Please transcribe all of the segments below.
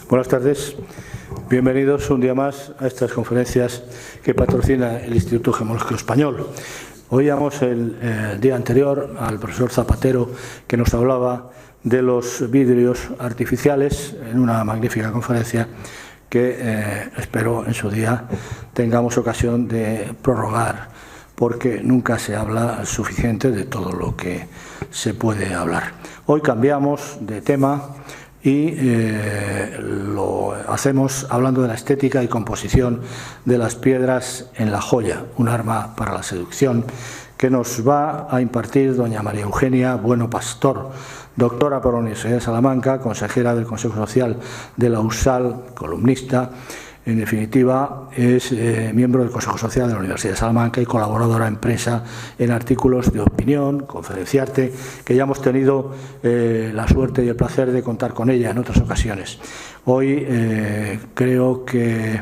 Buenas tardes. Bienvenidos un día más a estas conferencias que patrocina el Instituto Gemológico Español. Oíamos el día anterior al profesor Zapatero, que nos hablaba de los vidrios artificiales en una magnífica conferencia que espero en su día tengamos ocasión de prorrogar, porque nunca se habla suficiente de todo lo que se puede hablar. Hoy cambiamos de tema y lo hacemos hablando de la estética y composición de las piedras en la joya, un arma para la seducción, que nos va a impartir doña María Eugenia Bueno Pastor, doctora por la Universidad de Salamanca, consejera del Consejo Social de la USAL, columnista. En definitiva, es miembro del Consejo Social de la Universidad de Salamanca y colaboradora en prensa en artículos de opinión, conferenciarte, que ya hemos tenido la suerte y el placer de contar con ella en otras ocasiones. Hoy creo que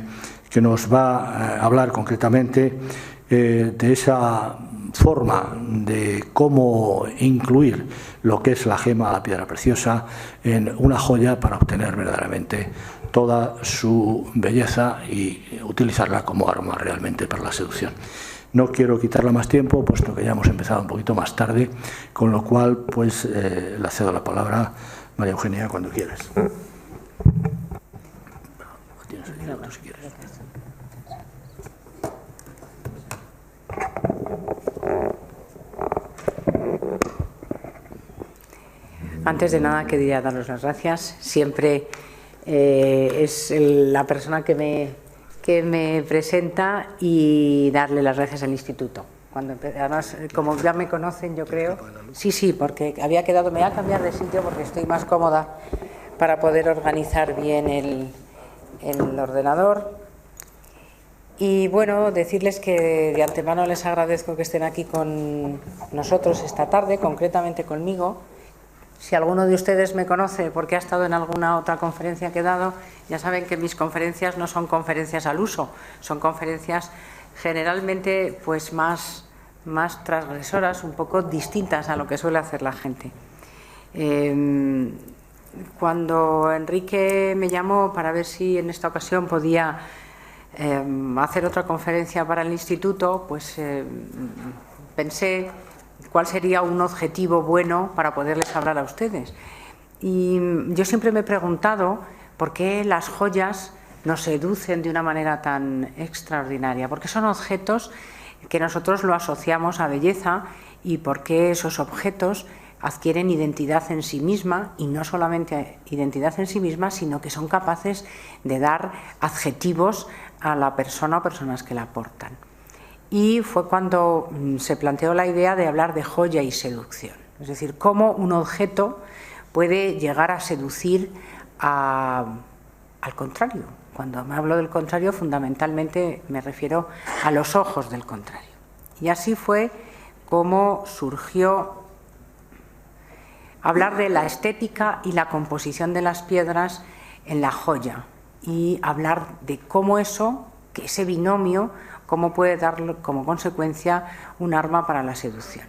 nos va a hablar concretamente de esa forma de cómo incluir lo que es la gema, la piedra preciosa, en una joya para obtener verdaderamente toda su belleza y utilizarla como arma realmente para la seducción. No quiero quitarle más tiempo, puesto que ya hemos empezado un poquito más tarde, con lo cual pues le cedo la palabra, María Eugenia, cuando quieras. Tienes el minuto, si quieres. Antes de nada quería daros las gracias. Siempre es la persona que me presenta, y darle las gracias al instituto. Además, como ya me conocen, yo creo. Sí, porque me voy a cambiar de sitio porque estoy más cómoda para poder organizar bien el ordenador. Y bueno, decirles que de antemano les agradezco que estén aquí con nosotros esta tarde, concretamente conmigo. Si alguno de ustedes me conoce porque ha estado en alguna otra conferencia que he dado, ya saben que mis conferencias no son conferencias al uso, son conferencias generalmente pues más transgresoras, un poco distintas a lo que suele hacer la gente. Cuando Enrique me llamó para ver si en esta ocasión podía hacer otra conferencia para el instituto, pues pensé cuál sería un objetivo bueno para poderles hablar a ustedes. Y yo siempre me he preguntado por qué las joyas nos seducen de una manera tan extraordinaria, porque son objetos que nosotros lo asociamos a belleza, y por qué esos objetos adquieren identidad en sí misma, y no solamente identidad en sí misma, sino que son capaces de dar adjetivos a la persona o personas que la portan. Y fue cuando se planteó la idea de hablar de joya y seducción, es decir, cómo un objeto puede llegar a seducir al contrario. Cuando me hablo del contrario, fundamentalmente me refiero a los ojos del contrario. Y así fue como surgió hablar de la estética y la composición de las piedras en la joya, y hablar de cómo que ese binomio, cómo puede dar como consecuencia un arma para la seducción.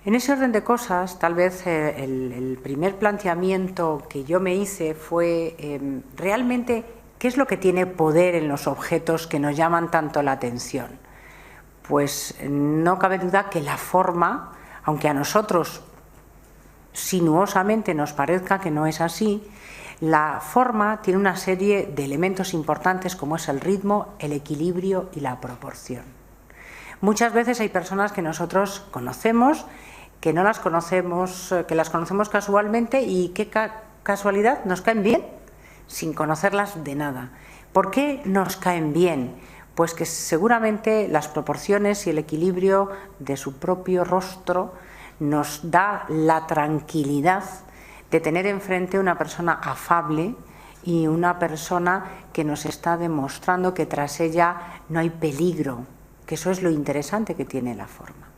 En ese orden de cosas, tal vez el primer planteamiento que yo me hice fue realmente qué es lo que tiene poder en los objetos que nos llaman tanto la atención. Pues no cabe duda que la forma, aunque a nosotros sinuosamente nos parezca que no es así, la forma tiene una serie de elementos importantes, como es el ritmo, el equilibrio y la proporción. Muchas veces hay personas que nosotros conocemos, que no las conocemos, que las conocemos casualmente, y qué casualidad, nos caen bien sin conocerlas de nada. ¿Por qué nos caen bien? Pues que seguramente las proporciones y el equilibrio de su propio rostro nos da la tranquilidad de tener enfrente una persona afable y una persona que nos está demostrando que tras ella no hay peligro, que eso es lo interesante que tiene la forma.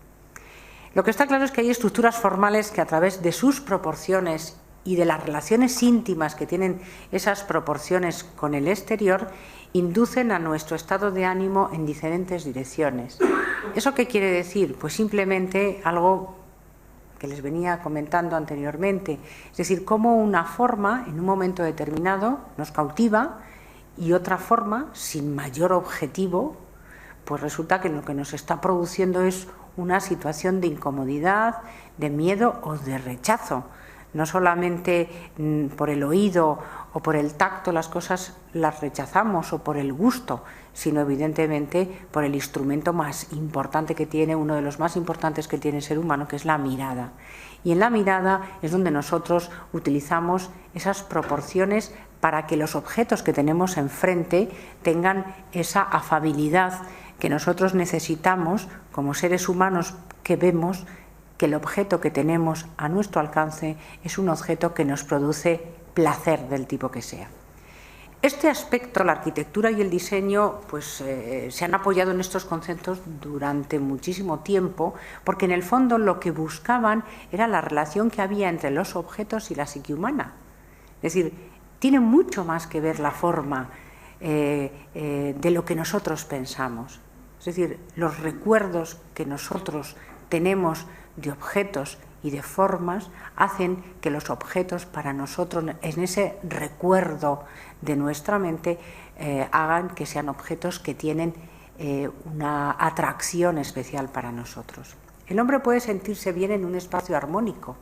Lo que está claro es que hay estructuras formales que, a través de sus proporciones y de las relaciones íntimas que tienen esas proporciones con el exterior, inducen a nuestro estado de ánimo en diferentes direcciones. ¿Eso qué quiere decir? Pues simplemente algo que les venía comentando anteriormente. Es decir, cómo una forma en un momento determinado nos cautiva y otra forma, sin mayor objetivo, pues resulta que lo que nos está produciendo es una situación de incomodidad, de miedo o de rechazo. No solamente por el oído o por el tacto las cosas las rechazamos o por el gusto, sino evidentemente por el instrumento más importante que tiene, uno de los más importantes que tiene el ser humano, que es la mirada. Y en la mirada es donde nosotros utilizamos esas proporciones para que los objetos que tenemos enfrente tengan esa afabilidad que nosotros necesitamos como seres humanos que vemos que el objeto que tenemos a nuestro alcance es un objeto que nos produce placer del tipo que sea. Este aspecto, la arquitectura y el diseño, pues se han apoyado en estos conceptos durante muchísimo tiempo, porque en el fondo lo que buscaban era la relación que había entre los objetos y la psique humana. Es decir, tiene mucho más que ver la forma de lo que nosotros pensamos. Es decir, los recuerdos que nosotros tenemos de objetos y de formas hacen que los objetos para nosotros, en ese recuerdo de nuestra mente, hagan que sean objetos que tienen una atracción especial para nosotros. El hombre puede sentirse bien en un espacio armónico.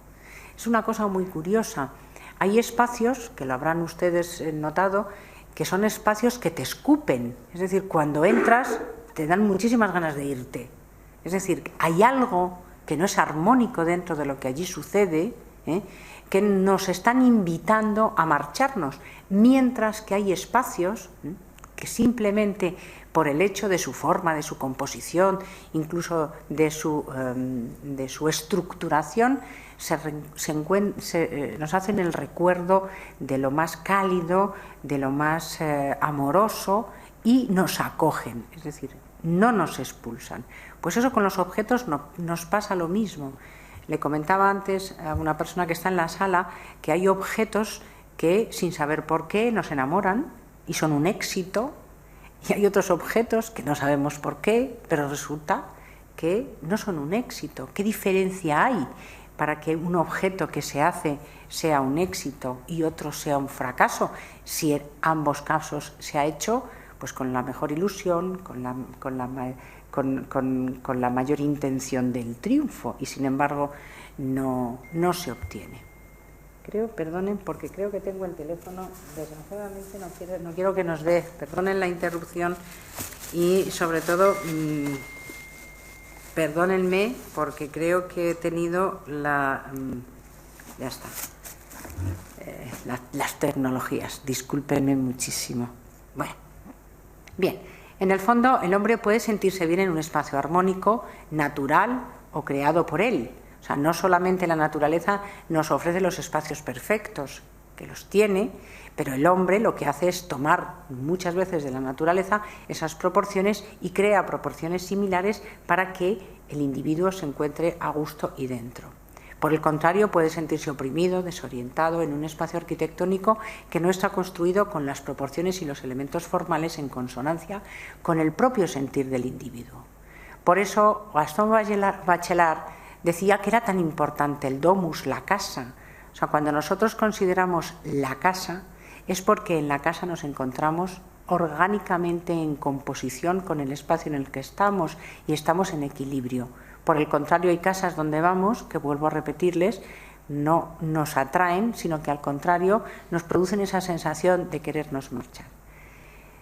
Es una cosa muy curiosa. Hay espacios, que lo habrán ustedes notado, que son espacios que te escupen. Es decir, cuando entras te dan muchísimas ganas de irte. Es decir, hay algo que no es armónico dentro de lo que allí sucede, que nos están invitando a marcharnos, mientras que hay espacios que simplemente por el hecho de su forma, de su composición, incluso de su estructuración, nos hacen el recuerdo de lo más cálido, de lo más amoroso y nos acogen, es decir, no nos expulsan. Pues eso con los objetos nos pasa lo mismo. Le comentaba antes a una persona que está en la sala que hay objetos que, sin saber por qué, nos enamoran y son un éxito, y hay otros objetos que no sabemos por qué, pero resulta que no son un éxito. ¿Qué diferencia hay para que un objeto que se hace sea un éxito y otro sea un fracaso, si en ambos casos se ha hecho pues con la mejor ilusión, con la mayor intención del triunfo, y sin embargo no se obtiene? Perdonen, porque creo que tengo el teléfono, desgraciadamente no quiero que nos dé, perdonen la interrupción y sobre todo perdónenme porque creo que he tenido las tecnologías, discúlpenme muchísimo. Bueno, bien, en el fondo el hombre puede sentirse bien en un espacio armónico, natural o creado por él. O sea, no solamente la naturaleza nos ofrece los espacios perfectos, que los tiene, pero el hombre lo que hace es tomar muchas veces de la naturaleza esas proporciones y crea proporciones similares para que el individuo se encuentre a gusto y dentro. Por el contrario, puede sentirse oprimido, desorientado en un espacio arquitectónico que no está construido con las proporciones y los elementos formales en consonancia con el propio sentir del individuo. Por eso, Gaston Bachelard decía que era tan importante el domus, la casa. O sea, cuando nosotros consideramos la casa, es porque en la casa nos encontramos orgánicamente en composición con el espacio en el que estamos y estamos en equilibrio. Por el contrario, hay casas donde vamos, que vuelvo a repetirles, no nos atraen, sino que al contrario nos producen esa sensación de querernos marchar.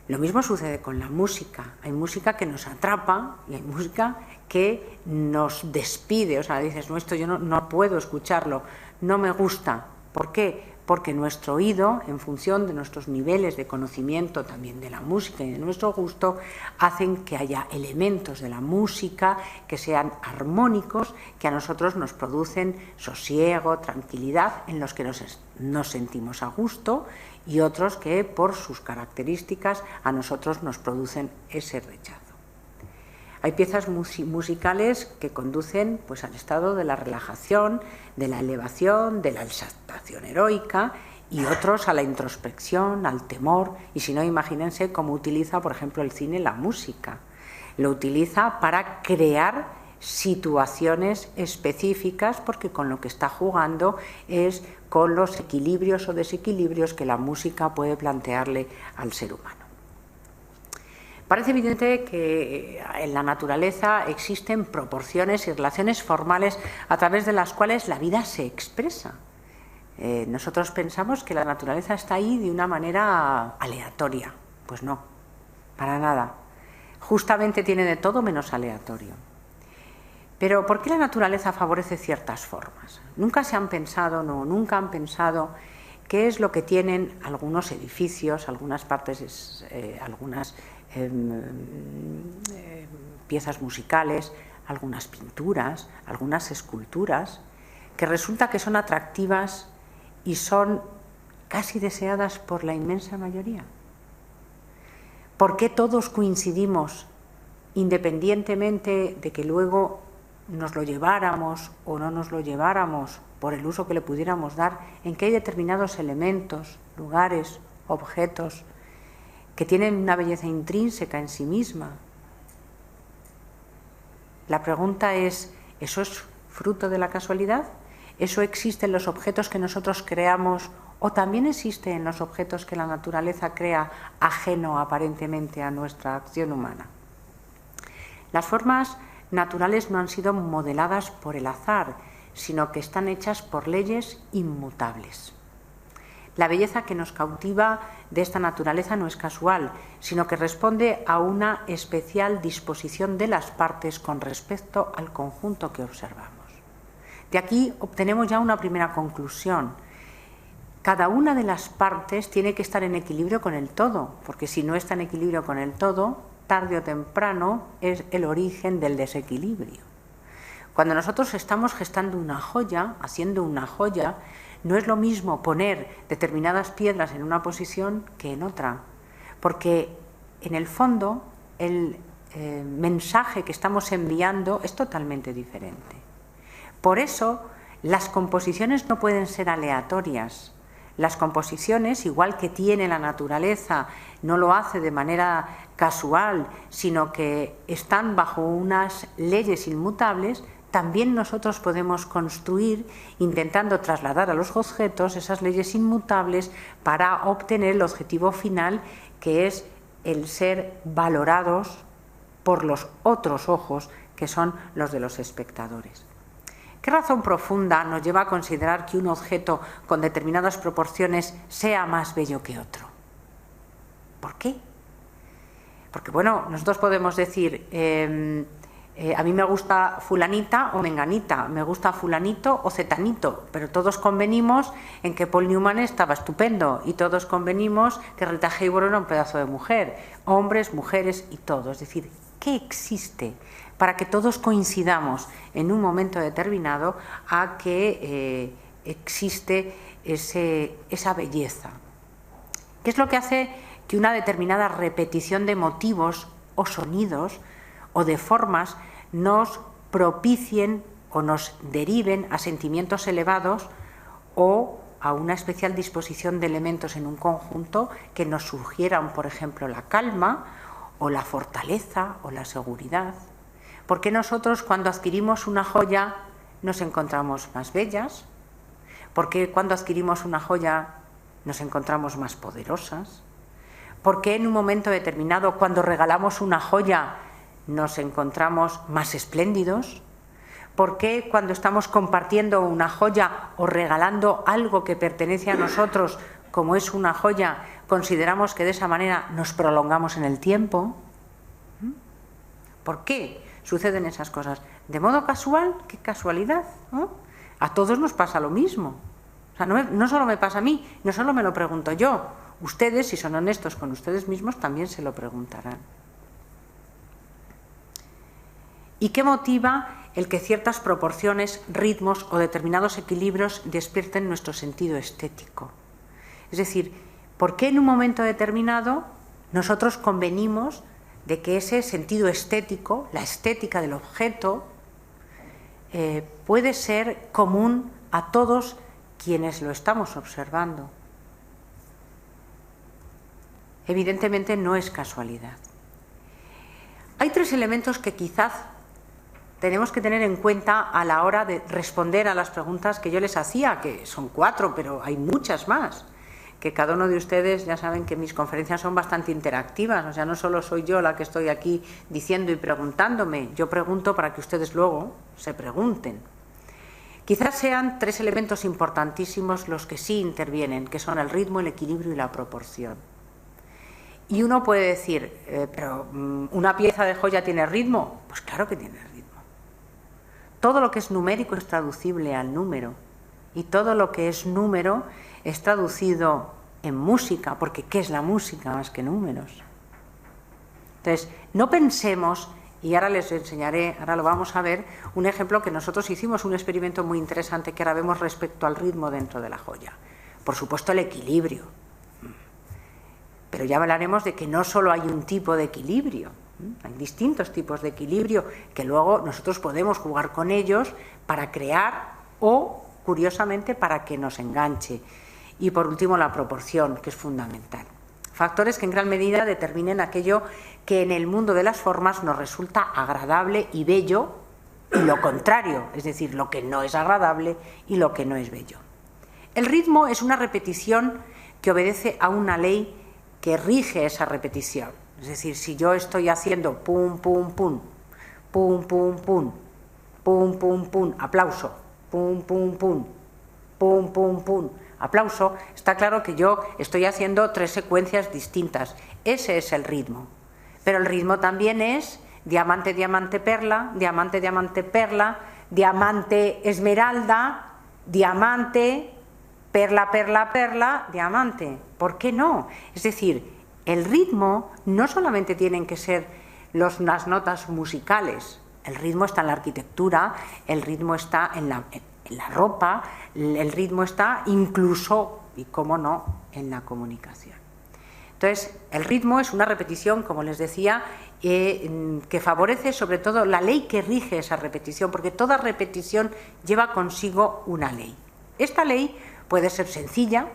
Lo mismo sucede con la música. Hay música que nos atrapa y hay música que nos despide. O sea, dices, no, esto yo no puedo escucharlo, no me gusta. ¿Por qué? Porque nuestro oído, en función de nuestros niveles de conocimiento también de la música y de nuestro gusto, hacen que haya elementos de la música que sean armónicos, que a nosotros nos producen sosiego, tranquilidad, en los que nos sentimos a gusto, y otros que por sus características a nosotros nos producen ese rechazo. Hay piezas musicales que conducen pues, al estado de la relajación, de la elevación, de la exaltación heroica, y otros a la introspección, al temor, y si no, imagínense cómo utiliza, por ejemplo, el cine la música. Lo utiliza para crear situaciones específicas, porque con lo que está jugando es con los equilibrios o desequilibrios que la música puede plantearle al ser humano. Parece evidente que en la naturaleza existen proporciones y relaciones formales a través de las cuales la vida se expresa. Nosotros pensamos que la naturaleza está ahí de una manera aleatoria. Pues no, para nada. Justamente tiene de todo menos aleatorio. Pero ¿por qué la naturaleza favorece ciertas formas? Nunca han pensado qué es lo que tienen algunos edificios, algunas partes, algunas piezas musicales, algunas pinturas, algunas esculturas, que resulta que son atractivas y son casi deseadas por la inmensa mayoría. ¿Por qué todos coincidimos, independientemente de que luego nos lo lleváramos o no nos lo lleváramos por el uso que le pudiéramos dar, en que hay determinados elementos, lugares, objetos que tienen una belleza intrínseca en sí misma? La pregunta es, ¿eso es fruto de la casualidad? ¿Eso existe en los objetos que nosotros creamos o también existe en los objetos que la naturaleza crea ajeno aparentemente a nuestra acción humana? Las formas naturales no han sido modeladas por el azar, sino que están hechas por leyes inmutables. La belleza que nos cautiva de esta naturaleza no es casual, sino que responde a una especial disposición de las partes con respecto al conjunto que observamos. De aquí obtenemos ya una primera conclusión. Cada una de las partes tiene que estar en equilibrio con el todo, porque si no está en equilibrio con el todo, tarde o temprano es el origen del desequilibrio. Cuando nosotros estamos gestando una joya, haciendo una joya, no es lo mismo poner determinadas piedras en una posición que en otra, porque en el fondo el mensaje que estamos enviando es totalmente diferente. Por eso las composiciones no pueden ser aleatorias. Las composiciones, igual que tiene la naturaleza, no lo hace de manera casual, sino que están bajo unas leyes inmutables. También nosotros podemos construir intentando trasladar a los objetos esas leyes inmutables para obtener el objetivo final, que es el ser valorados por los otros ojos, que son los de los espectadores. ¿Qué razón profunda nos lleva a considerar que un objeto con determinadas proporciones sea más bello que otro? ¿Por qué? Porque, bueno, nosotros podemos decir, a mí me gusta fulanita o menganita, me gusta fulanito o zetanito, pero todos convenimos en que Paul Newman estaba estupendo y todos convenimos que Rita Hayworth era un pedazo de mujer, hombres, mujeres y todo. Es decir, ¿qué existe para que todos coincidamos en un momento determinado a que existe esa belleza? ¿Qué es lo que hace que una determinada repetición de motivos o sonidos o de formas nos propicien o nos deriven a sentimientos elevados o a una especial disposición de elementos en un conjunto que nos sugieran, por ejemplo, la calma o la fortaleza o la seguridad? ¿Por qué nosotros cuando adquirimos una joya nos encontramos más bellas? ¿Por qué cuando adquirimos una joya nos encontramos más poderosas? ¿Por qué en un momento determinado cuando regalamos una joya nos encontramos más espléndidos? ¿Por qué cuando estamos compartiendo una joya o regalando algo que pertenece a nosotros, como es una joya, consideramos que de esa manera nos prolongamos en el tiempo? ¿Por qué suceden esas cosas? ¿De modo casual? ¿Qué casualidad? ¿No? A todos nos pasa lo mismo. O sea, no solo me pasa a mí, no solo me lo pregunto yo. Ustedes, si son honestos con ustedes mismos, también se lo preguntarán. ¿Y qué motiva el que ciertas proporciones, ritmos o determinados equilibrios despierten nuestro sentido estético? Es decir, ¿por qué en un momento determinado nosotros convenimos de que ese sentido estético, la estética del objeto, puede ser común a todos quienes lo estamos observando? Evidentemente no es casualidad. Hay tres elementos que quizás tenemos que tener en cuenta a la hora de responder a las preguntas que yo les hacía, que son 4, pero hay muchas más. Que cada uno de ustedes ya saben que mis conferencias son bastante interactivas, o sea, no solo soy yo la que estoy aquí diciendo y preguntándome, yo pregunto para que ustedes luego se pregunten. Quizás sean 3 elementos importantísimos los que sí intervienen, que son el ritmo, el equilibrio y la proporción. Y uno puede decir, pero ¿una pieza de joya tiene ritmo? Pues claro que tiene ritmo. Todo lo que es numérico es traducible al número, y todo lo que es número es traducido en música, porque ¿qué es la música más que números? Entonces, no pensemos, y ahora les enseñaré, ahora lo vamos a ver, un ejemplo que nosotros hicimos, un experimento muy interesante que ahora vemos respecto al ritmo dentro de la joya. Por supuesto, el equilibrio. Pero ya hablaremos de que no solo hay un tipo de equilibrio, hay distintos tipos de equilibrio que luego nosotros podemos jugar con ellos para crear o, curiosamente, para que nos enganche. Y por último, la proporción, que es fundamental. Factores que en gran medida determinen aquello que en el mundo de las formas nos resulta agradable y bello, y lo contrario, es decir, lo que no es agradable y lo que no es bello. El ritmo es una repetición que obedece a una ley que rige esa repetición. Es decir, si yo estoy haciendo pum, pum, pum, pum, pum, pum, pum, pum, pum, aplauso, pum, pum, pum, pum, pum, pum, aplauso, está claro que yo estoy haciendo 3 secuencias distintas. Ese es el ritmo. Pero el ritmo también es diamante, diamante, perla, diamante, diamante, perla, diamante, esmeralda, diamante, perla, perla, perla, diamante. ¿Por qué no? Es decir, el ritmo no solamente tienen que ser las notas musicales. El ritmo está en la arquitectura, el ritmo está en la ropa, el ritmo está incluso, y cómo no, en la comunicación. Entonces, el ritmo es una repetición, como les decía, que favorece sobre todo la ley que rige esa repetición, porque toda repetición lleva consigo una ley. Esta ley puede ser sencilla,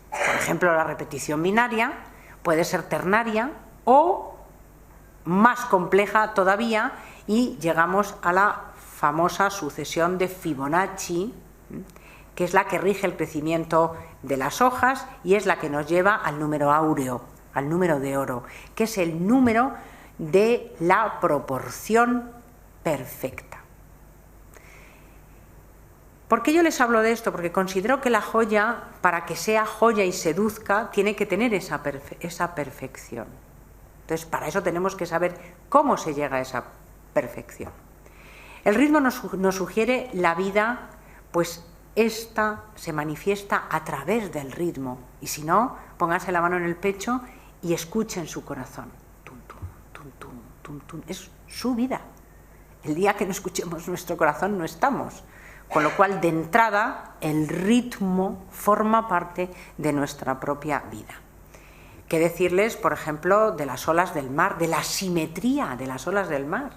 por ejemplo, la repetición binaria, puede ser ternaria o más compleja todavía, y llegamos a la famosa sucesión de Fibonacci, que es la que rige el crecimiento de las hojas y es la que nos lleva al número áureo, al número de oro, que es el número de la proporción perfecta. ¿Por qué yo les hablo de esto? Porque considero que la joya, para que sea joya y seduzca, tiene que tener esa perfección. Entonces, para eso tenemos que saber cómo se llega a esa perfección. El ritmo nos sugiere la vida, pues esta se manifiesta a través del ritmo. Y si no, pónganse la mano en el pecho y escuchen su corazón. Tum, tum, tum, tum, tum, tum. Es su vida. El día que no escuchemos nuestro corazón no estamos. Con lo cual, de entrada, el ritmo forma parte de nuestra propia vida. ¿Qué decirles, por ejemplo, de las olas del mar, de la simetría de las olas del mar?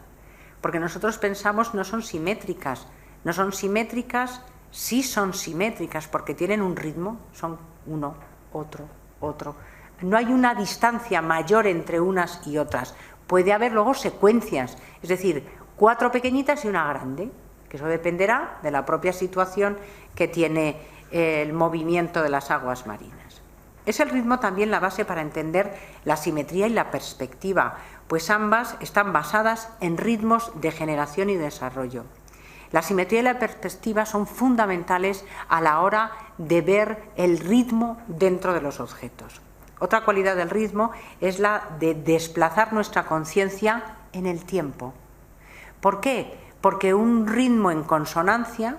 Porque nosotros pensamos no son simétricas. No son simétricas, sí son simétricas, porque tienen un ritmo, son uno, otro, otro. No hay una distancia mayor entre unas y otras. Puede haber luego secuencias, es decir, 4 pequeñitas y una grande, que eso dependerá de la propia situación que tiene el movimiento de las aguas marinas. Es el ritmo también la base para entender la simetría y la perspectiva, pues ambas están basadas en ritmos de generación y desarrollo. La simetría y la perspectiva son fundamentales a la hora de ver el ritmo dentro de los objetos. Otra cualidad del ritmo es la de desplazar nuestra conciencia en el tiempo. ¿Por qué? Porque un ritmo en consonancia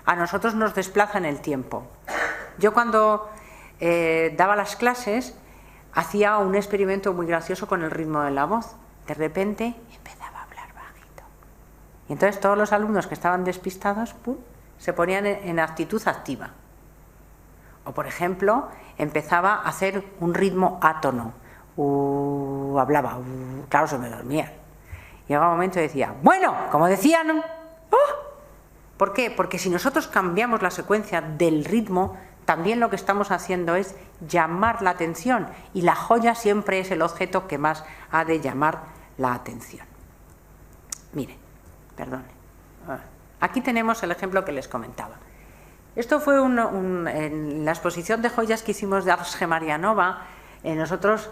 a nosotros nos desplaza en el tiempo. Yo cuando daba las clases hacía un experimento muy gracioso con el ritmo de la voz. De repente empezaba a hablar bajito. Y entonces todos los alumnos que estaban despistados se ponían en actitud activa. O por ejemplo, empezaba a hacer un ritmo átono. Hablaba, claro, se me dormía. Llegaba un momento y decía, bueno, como decían. ¿Por qué? Porque si nosotros cambiamos la secuencia del ritmo, también lo que estamos haciendo es llamar la atención, y la joya siempre es el objeto que más ha de llamar la atención. Miren, Perdón. Aquí tenemos el ejemplo que les comentaba. Esto fue en la exposición de joyas que hicimos de Ars Gemarianova. Nosotros,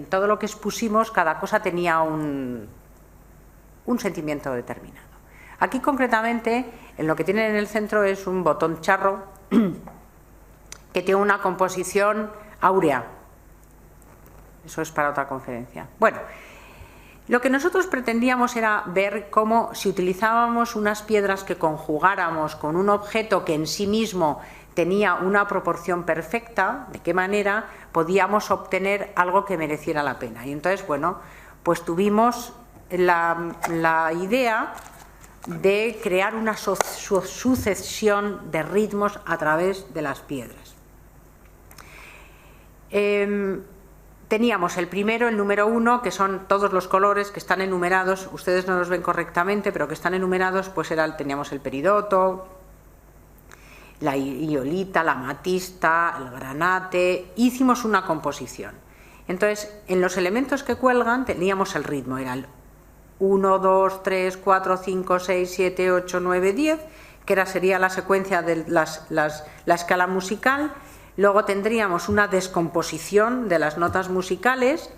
todo lo que expusimos, cada cosa tenía un sentimiento determinado. Aquí concretamente, en lo que tienen en el centro es un botón charro que tiene una composición áurea. Eso es para otra conferencia. Bueno, lo que nosotros pretendíamos era ver cómo, si utilizábamos unas piedras que conjugáramos con un objeto que en sí mismo tenía una proporción perfecta, de qué manera podíamos obtener algo que mereciera la pena. Y entonces, bueno, pues tuvimos la idea de crear una sucesión de ritmos a través de las piedras. Teníamos el primero, el número 1, que son todos los colores que están enumerados, ustedes no los ven correctamente, pero que están enumerados, pues teníamos el peridoto, la iolita, la amatista, el granate. Hicimos una composición. Entonces, en los elementos que cuelgan teníamos el ritmo, era el 1, 2, 3, 4, 5, 6, 7, 8, 9, 10, que sería la secuencia de la escala musical. Luego tendríamos una descomposición de las notas musicales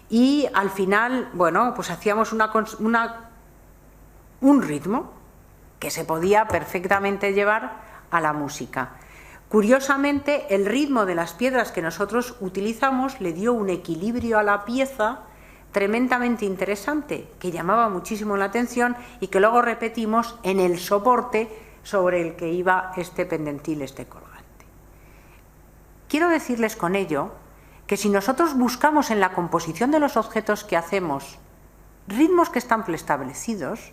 y al final, bueno, pues hacíamos un ritmo que se podía perfectamente llevar a la música. Curiosamente, el ritmo de las piedras que nosotros utilizamos le dio un equilibrio a la pieza tremendamente interesante, que llamaba muchísimo la atención y que luego repetimos en el soporte sobre el que iba este pendentil, este colgante. Quiero decirles con ello que si nosotros buscamos en la composición de los objetos que hacemos ritmos que están preestablecidos,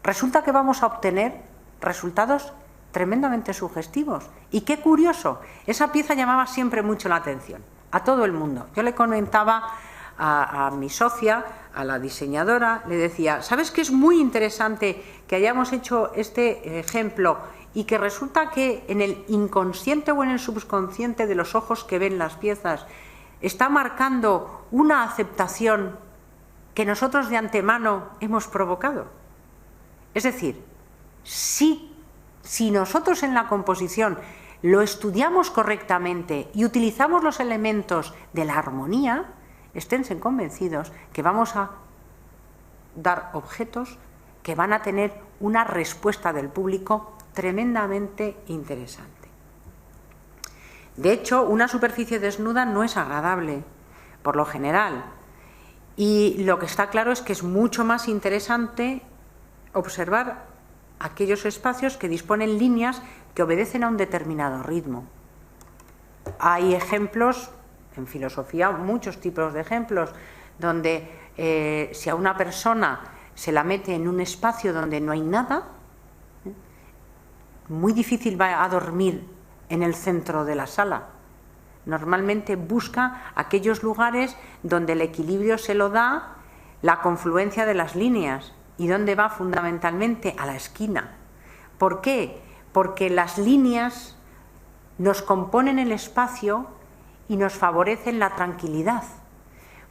resulta que vamos a obtener resultados tremendamente sugestivos. Y qué curioso, esa pieza llamaba siempre mucho la atención a todo el mundo. Yo le comentaba a mi socia, a la diseñadora, le decía, ¿sabes qué es muy interesante que hayamos hecho este ejemplo y que resulta que en el inconsciente o en el subconsciente de los ojos que ven las piezas está marcando una aceptación que nosotros de antemano hemos provocado? Es decir, si nosotros en la composición lo estudiamos correctamente y utilizamos los elementos de la armonía, esténse convencidos que vamos a dar objetos que van a tener una respuesta del público tremendamente interesante. De hecho, una superficie desnuda no es agradable, por lo general, y lo que está claro es que es mucho más interesante observar aquellos espacios que disponen líneas que obedecen a un determinado ritmo. Hay ejemplos, en filosofía, muchos tipos de ejemplos, donde si a una persona se la mete en un espacio donde no hay nada, muy difícil va a dormir en el centro de la sala. Normalmente busca aquellos lugares donde el equilibrio se lo da la confluencia de las líneas. ¿Y dónde va fundamentalmente? A la esquina. ¿Por qué? Porque las líneas nos componen el espacio y nos favorecen la tranquilidad.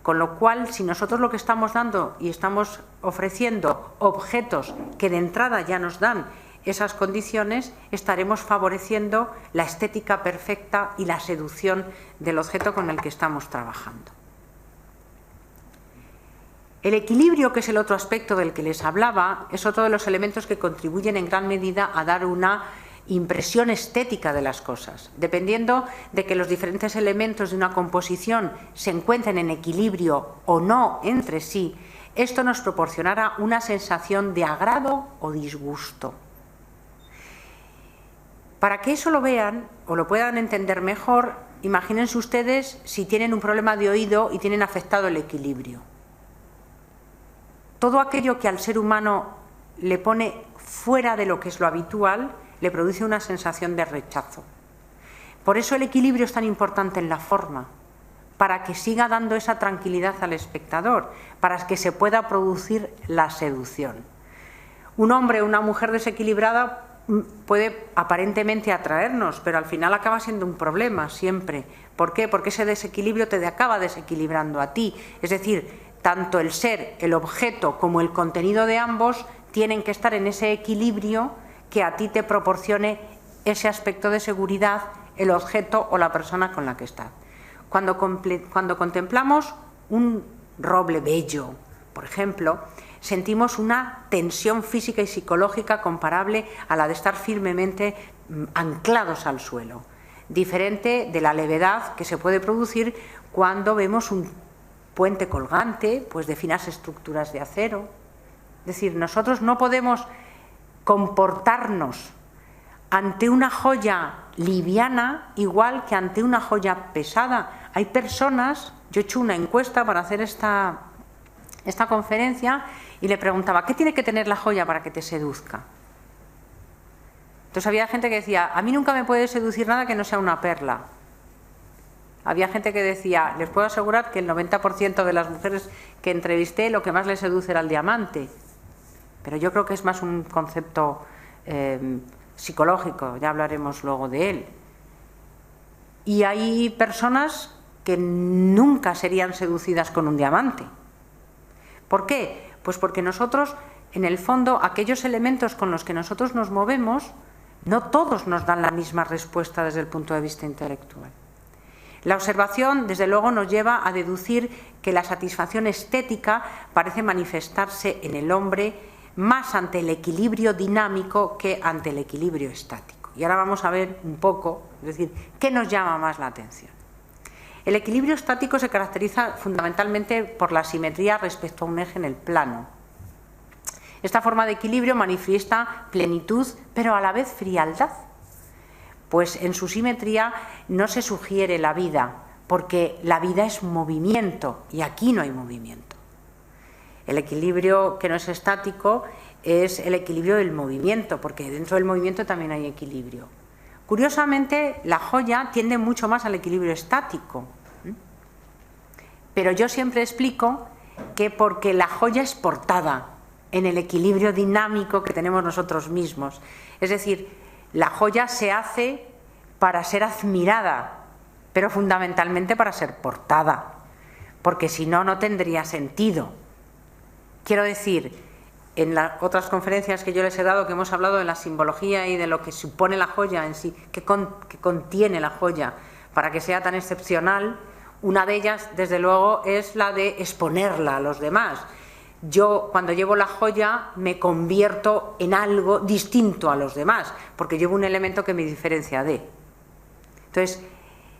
Con lo cual, si nosotros lo que estamos dando y estamos ofreciendo objetos que de entrada ya nos dan esas condiciones, estaremos favoreciendo la estética perfecta y la seducción del objeto con el que estamos trabajando. El equilibrio, que es el otro aspecto del que les hablaba, es otro de los elementos que contribuyen en gran medida a dar una impresión estética de las cosas. Dependiendo de que los diferentes elementos de una composición se encuentren en equilibrio o no entre sí, esto nos proporcionará una sensación de agrado o disgusto. Para que eso lo vean o lo puedan entender mejor, imagínense ustedes si tienen un problema de oído y tienen afectado el equilibrio. Todo aquello que al ser humano le pone fuera de lo que es lo habitual, le produce una sensación de rechazo. Por eso el equilibrio es tan importante en la forma, para que siga dando esa tranquilidad al espectador, para que se pueda producir la seducción. Un hombre o una mujer desequilibrada puede aparentemente atraernos, pero al final acaba siendo un problema siempre. ¿Por qué? Porque ese desequilibrio te acaba desequilibrando a ti. Es decir, tanto el ser, el objeto, como el contenido de ambos tienen que estar en ese equilibrio que a ti te proporcione ese aspecto de seguridad, el objeto o la persona con la que estás. Cuando contemplamos un roble bello, por ejemplo, sentimos una tensión física y psicológica comparable a la de estar firmemente anclados al suelo, diferente de la levedad que se puede producir cuando vemos un puente colgante, pues de finas estructuras de acero. Es decir, nosotros no podemos comportarnos ante una joya liviana igual que ante una joya pesada. Hay personas, yo he hecho una encuesta para hacer esta conferencia y le preguntaba, ¿qué tiene que tener la joya para que te seduzca? Entonces había gente que decía, a mí nunca me puede seducir nada que no sea una perla. Había gente que decía, les puedo asegurar que el 90% de las mujeres que entrevisté lo que más les seduce era el diamante. Pero yo creo que es más un concepto psicológico, ya hablaremos luego de él. Y hay personas que nunca serían seducidas con un diamante. ¿Por qué? Pues porque nosotros, en el fondo, aquellos elementos con los que nosotros nos movemos, no todos nos dan la misma respuesta desde el punto de vista intelectual. La observación, desde luego, nos lleva a deducir que la satisfacción estética parece manifestarse en el hombre más ante el equilibrio dinámico que ante el equilibrio estático. Y ahora vamos a ver un poco, es decir, ¿qué nos llama más la atención? El equilibrio estático se caracteriza fundamentalmente por la simetría respecto a un eje en el plano. Esta forma de equilibrio manifiesta plenitud, pero a la vez frialdad, pues en su simetría no se sugiere la vida, porque la vida es movimiento y aquí no hay movimiento. El equilibrio que no es estático es el equilibrio del movimiento, porque dentro del movimiento también hay equilibrio. Curiosamente, la joya tiende mucho más al equilibrio estático, pero yo siempre explico que porque la joya es portada en el equilibrio dinámico que tenemos nosotros mismos. Es decir, la joya se hace para ser admirada, pero fundamentalmente para ser portada, porque si no, no tendría sentido. Quiero decir, en las otras conferencias que yo les he dado, que hemos hablado de la simbología y de lo que supone la joya en sí, que contiene la joya para que sea tan excepcional, una de ellas, desde luego, es la de exponerla a los demás. Yo, cuando llevo la joya, me convierto en algo distinto a los demás, porque llevo un elemento que me diferencia de. Entonces,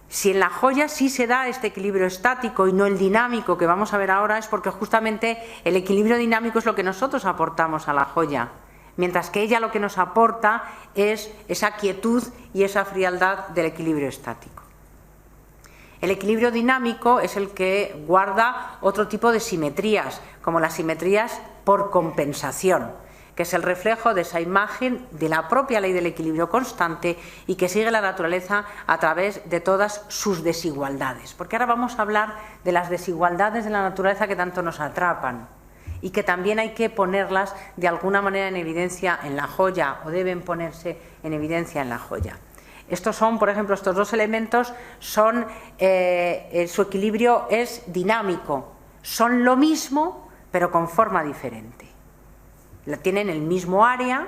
si en la joya sí se da este equilibrio estático y no el dinámico que vamos a ver ahora, es porque justamente el equilibrio dinámico es lo que nosotros aportamos a la joya, mientras que ella lo que nos aporta es esa quietud y esa frialdad del equilibrio estático. El equilibrio dinámico es el que guarda otro tipo de simetrías, como las simetrías por compensación, que es el reflejo de esa imagen de la propia ley del equilibrio constante y que sigue la naturaleza a través de todas sus desigualdades. Porque ahora vamos a hablar de las desigualdades de la naturaleza que tanto nos atrapan y que también hay que ponerlas de alguna manera en evidencia en la joya, o deben ponerse en evidencia en la joya. Estos son, por ejemplo, estos dos elementos son, su equilibrio es dinámico, son lo mismo pero con forma diferente. Tienen el mismo área,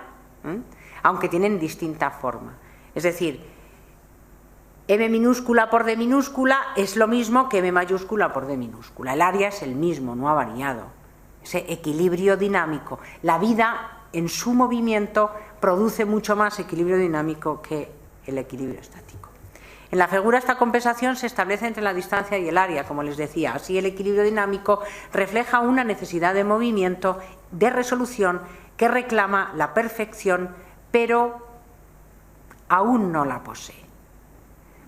aunque tienen distinta forma. Es decir, M minúscula por D minúscula es lo mismo que M mayúscula por D minúscula. El área es el mismo, no ha variado. Ese equilibrio dinámico. La vida en su movimiento produce mucho más equilibrio dinámico que el equilibrio estático. En la figura esta compensación se establece entre la distancia y el área, como les decía. Así el equilibrio dinámico refleja una necesidad de movimiento, de resolución, que reclama la perfección, pero aún no la posee.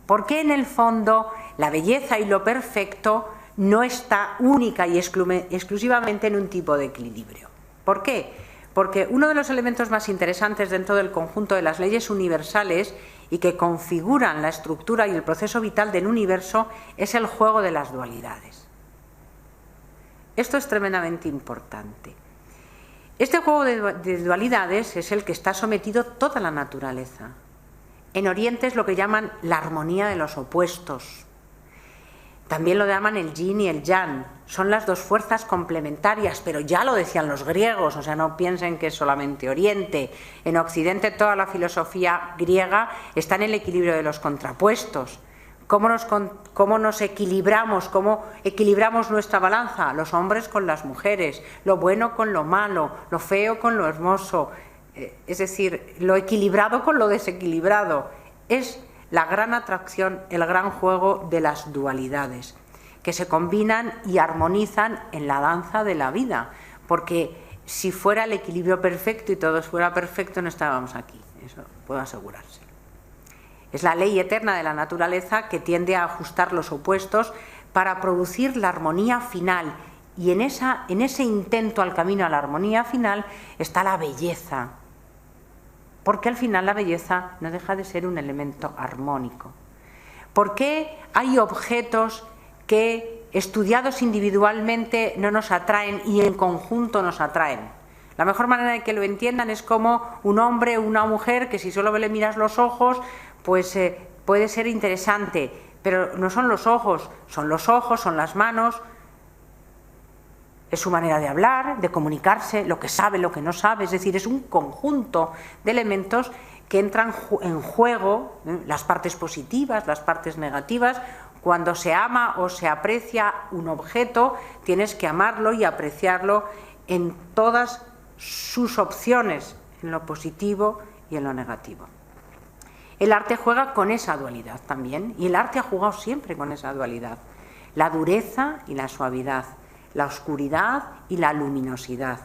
Porque en el fondo la belleza y lo perfecto no está única y exclusivamente en un tipo de equilibrio. ¿Por qué? Porque uno de los elementos más interesantes dentro del conjunto de las leyes universales y que configuran la estructura y el proceso vital del universo es el juego de las dualidades. Esto es tremendamente importante. Este juego de dualidades es el que está sometido toda la naturaleza. En Oriente es lo que llaman la armonía de los opuestos. También lo llaman el yin y el yang. Son las dos fuerzas complementarias, pero ya lo decían los griegos, o sea, no piensen que es solamente Oriente. En Occidente toda la filosofía griega está en el equilibrio de los contrapuestos. ¿Cómo nos equilibramos? ¿Cómo equilibramos nuestra balanza? Los hombres con las mujeres, lo bueno con lo malo, lo feo con lo hermoso, es decir, lo equilibrado con lo desequilibrado. Es la gran atracción, el gran juego de las dualidades, que se combinan y armonizan en la danza de la vida, porque si fuera el equilibrio perfecto y todo fuera perfecto no estábamos aquí, eso puedo asegurarse. Es la ley eterna de la naturaleza que tiende a ajustar los opuestos para producir la armonía final, y en ese intento al camino a la armonía final está la belleza, porque al final la belleza no deja de ser un elemento armónico. ¿Por qué hay objetos que, estudiados individualmente, no nos atraen y en conjunto nos atraen? La mejor manera de que lo entiendan es como un hombre o una mujer que si solo le miras los ojos, pues puede ser interesante, pero no son los ojos, son las manos, es su manera de hablar, de comunicarse, lo que sabe, lo que no sabe, es decir, es un conjunto de elementos que entran en juego, las partes positivas, las partes negativas. Cuando se ama o se aprecia un objeto, tienes que amarlo y apreciarlo en todas sus opciones, en lo positivo y en lo negativo. El arte juega con esa dualidad también, y el arte ha jugado siempre con esa dualidad, la dureza y la suavidad, la oscuridad y la luminosidad,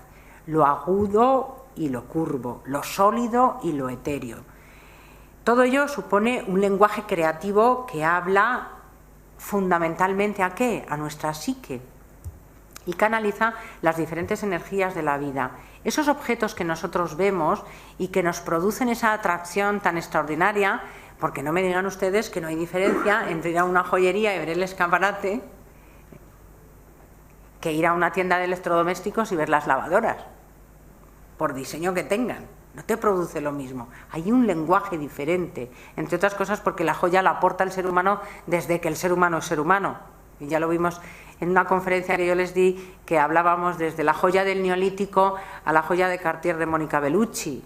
lo agudo y lo curvo, lo sólido y lo etéreo. Todo ello supone un lenguaje creativo que habla fundamentalmente ¿a qué? A nuestra psique, y canaliza las diferentes energías de la vida. Esos objetos que nosotros vemos y que nos producen esa atracción tan extraordinaria, porque no me digan ustedes que no hay diferencia entre ir a una joyería y ver el escaparate que ir a una tienda de electrodomésticos y ver las lavadoras, por diseño que tengan. No te produce lo mismo. Hay un lenguaje diferente, entre otras cosas porque la joya la aporta el ser humano desde que el ser humano es ser humano. Y ya lo vimos en una conferencia que yo les di, que hablábamos desde la joya del Neolítico a la joya de Cartier de Mónica Bellucci.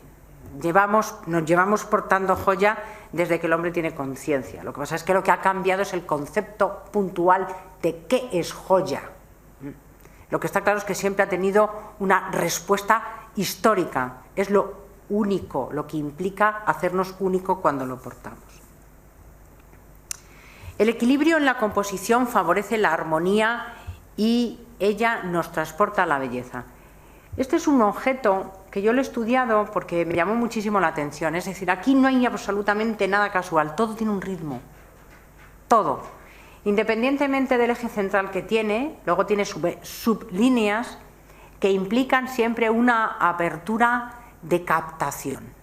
Nos llevamos portando joya desde que el hombre tiene conciencia. Lo que pasa es que lo que ha cambiado es el concepto puntual de qué es joya. Lo que está claro es que siempre ha tenido una respuesta histórica. Es lo único, lo que implica hacernos único cuando lo portamos. El equilibrio en la composición favorece la armonía y ella nos transporta a la belleza. Este es un objeto que yo lo he estudiado porque me llamó muchísimo la atención. Es decir, aquí no hay absolutamente nada casual, todo tiene un ritmo, todo. Independientemente del eje central que tiene, luego tiene sublíneas que implican siempre una apertura de captación.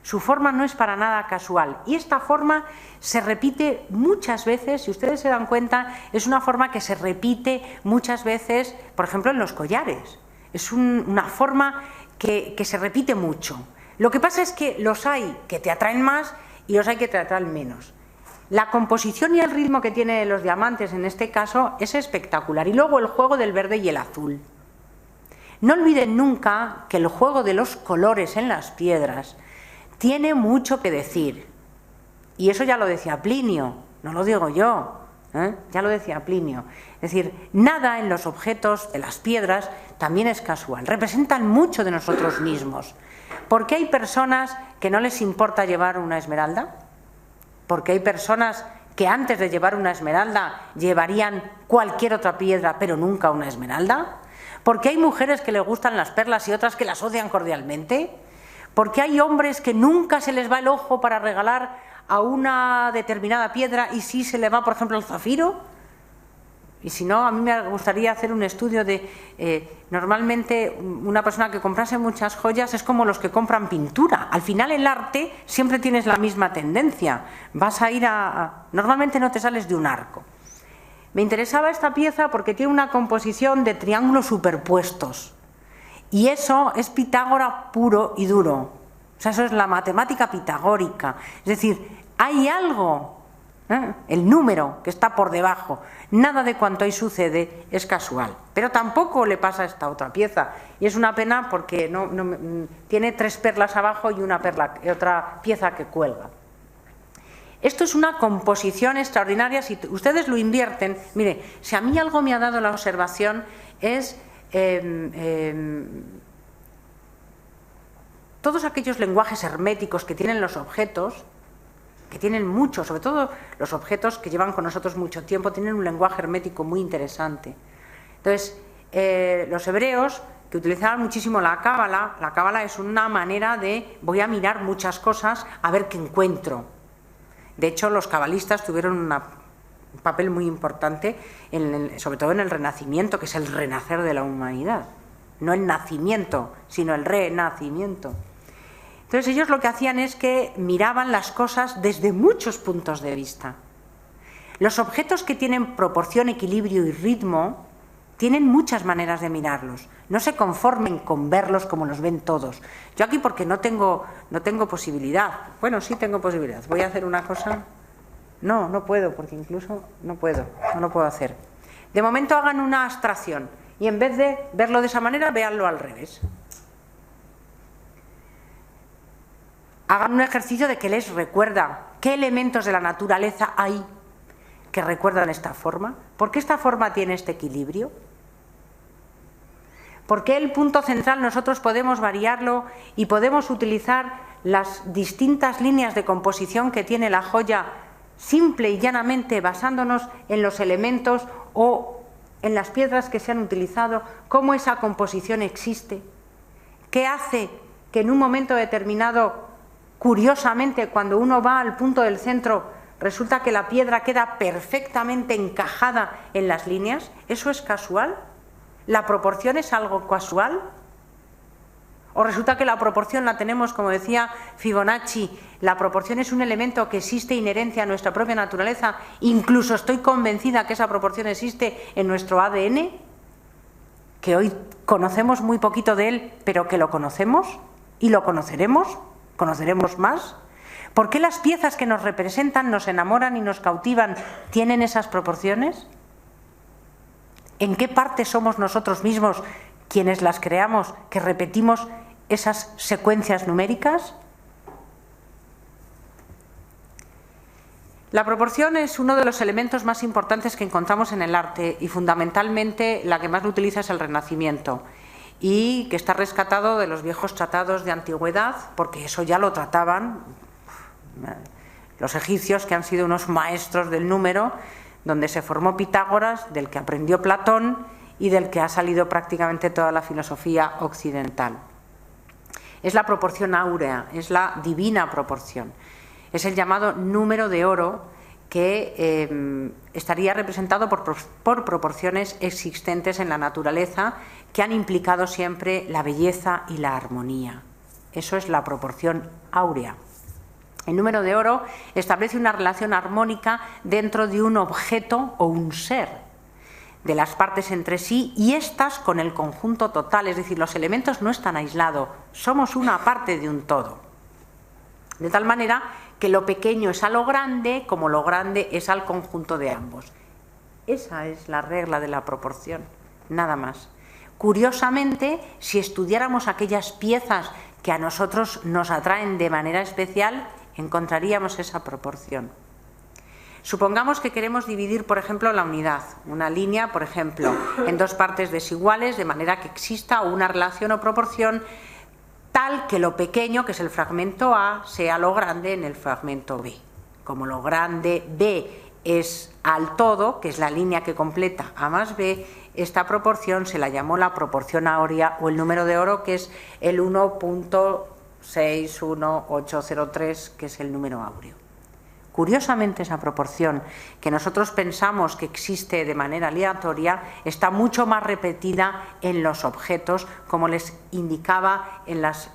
Su forma no es para nada casual y esta forma se repite muchas veces, si ustedes se dan cuenta, es una forma que se repite muchas veces, por ejemplo, en los collares. Es una forma que se repite mucho. Lo que pasa es que los hay que te atraen más y los hay que te atraen menos. La composición y el ritmo que tienen los diamantes en este caso es espectacular. Y luego el juego del verde y el azul. No olviden nunca que el juego de los colores en las piedras tiene mucho que decir. Y eso ya lo decía Plinio, no lo digo yo, ya lo decía Plinio. Es decir, nada en los objetos de las piedras también es casual. Representan mucho de nosotros mismos. ¿Por qué hay personas que no les importa llevar una esmeralda? Porque hay personas que antes de llevar una esmeralda llevarían cualquier otra piedra, pero nunca una esmeralda. Porque hay mujeres que les gustan las perlas y otras que las odian cordialmente. Porque hay hombres que nunca se les va el ojo para regalar a una determinada piedra y sí se le va, por ejemplo, el zafiro. Y si no, a mí me gustaría hacer un estudio de, normalmente una persona que comprase muchas joyas es como los que compran pintura. Al final el arte siempre tienes la misma tendencia. Vas a ir normalmente no te sales de un arco. Me interesaba esta pieza porque tiene una composición de triángulos superpuestos. Y eso es Pitágoras puro y duro. O sea, eso es la matemática pitagórica. Es decir, hay algo el número que está por debajo. Nada de cuanto ahí sucede es casual. Pero tampoco le pasa a esta otra pieza. Y es una pena porque tiene 3 perlas abajo y otra pieza que cuelga. Esto es una composición extraordinaria. Si ustedes lo invierten, mire, si a mí algo me ha dado la observación es todos aquellos lenguajes herméticos que tienen los objetos, que tienen mucho, sobre todo los objetos que llevan con nosotros mucho tiempo, tienen un lenguaje hermético muy interesante. Entonces, los hebreos, que utilizaban muchísimo la cábala es una manera de voy a mirar muchas cosas a ver qué encuentro. De hecho, los cabalistas tuvieron un papel muy importante, sobre todo en el Renacimiento, que es el renacer de la humanidad. No el nacimiento, sino el renacimiento. Entonces ellos lo que hacían es que miraban las cosas desde muchos puntos de vista. Los objetos que tienen proporción, equilibrio y ritmo tienen muchas maneras de mirarlos. No se conformen con verlos como los ven todos. Yo aquí porque no tengo posibilidad. Bueno, sí tengo posibilidad. Voy a hacer una cosa. No puedo, porque incluso no lo puedo hacer. De momento hagan una abstracción y en vez de verlo de esa manera, véanlo al revés. Hagan un ejercicio de que les recuerda qué elementos de la naturaleza hay que recuerdan esta forma. ¿Por qué esta forma tiene este equilibrio? ¿Por qué el punto central nosotros podemos variarlo y podemos utilizar las distintas líneas de composición que tiene la joya simple y llanamente basándonos en los elementos o en las piedras que se han utilizado? ¿Cómo esa composición existe? ¿Qué hace que en un momento determinado, curiosamente, cuando uno va al punto del centro, resulta que la piedra queda perfectamente encajada en las líneas? ¿Eso es casual? ¿La proporción es algo casual? ¿O resulta que la proporción la tenemos, como decía Fibonacci, la proporción es un elemento que existe inherente a nuestra propia naturaleza? Incluso estoy convencida que esa proporción existe en nuestro ADN, que hoy conocemos muy poquito de él, pero que lo conocemos y lo conoceremos más. ¿Por qué las piezas que nos representan, nos enamoran y nos cautivan tienen esas proporciones? ¿En qué parte somos nosotros mismos quienes las creamos, que repetimos esas secuencias numéricas? La proporción es uno de los elementos más importantes que encontramos en el arte y fundamentalmente la que más lo utiliza es el Renacimiento y que está rescatado de los viejos tratados de antigüedad, porque eso ya lo trataban los egipcios, que han sido unos maestros del número, donde se formó Pitágoras, del que aprendió Platón y del que ha salido prácticamente toda la filosofía occidental. Es la proporción áurea, es la divina proporción. Es el llamado número de oro, que estaría representado por proporciones existentes en la naturaleza que han implicado siempre la belleza y la armonía. Eso es la proporción áurea. El número de oro establece una relación armónica dentro de un objeto o un ser, de las partes entre sí y éstas con el conjunto total, es decir, los elementos no están aislados, somos una parte de un todo. De tal manera que lo pequeño es a lo grande, como lo grande es al conjunto de ambos. Esa es la regla de la proporción, nada más. Curiosamente, si estudiáramos aquellas piezas que a nosotros nos atraen de manera especial, encontraríamos esa proporción. Supongamos que queremos dividir, por ejemplo, la unidad, una línea, por ejemplo, en 2 partes desiguales, de manera que exista una relación o proporción tal que lo pequeño, que es el fragmento A, sea lo grande en el fragmento B. Como lo grande B es al todo, que es la línea que completa A más B, esta proporción se la llamó la proporción áurea o el número de oro, que es el 1.61803, que es el número áureo. Curiosamente, esa proporción que nosotros pensamos que existe de manera aleatoria está mucho más repetida en los objetos, como les indicaba en las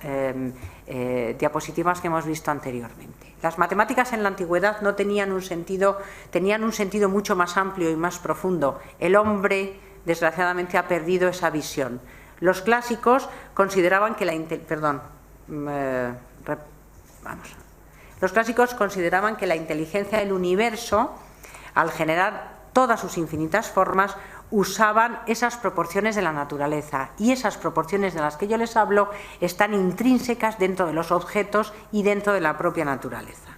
diapositivas que hemos visto anteriormente. Las matemáticas en la antigüedad no tenían un sentido, tenían un sentido mucho más amplio y más profundo. El hombre, desgraciadamente, ha perdido esa visión. Los clásicos consideraban que Los clásicos consideraban que la inteligencia del universo, al generar todas sus infinitas formas, usaban esas proporciones de la naturaleza, y esas proporciones de las que yo les hablo están intrínsecas dentro de los objetos y dentro de la propia naturaleza.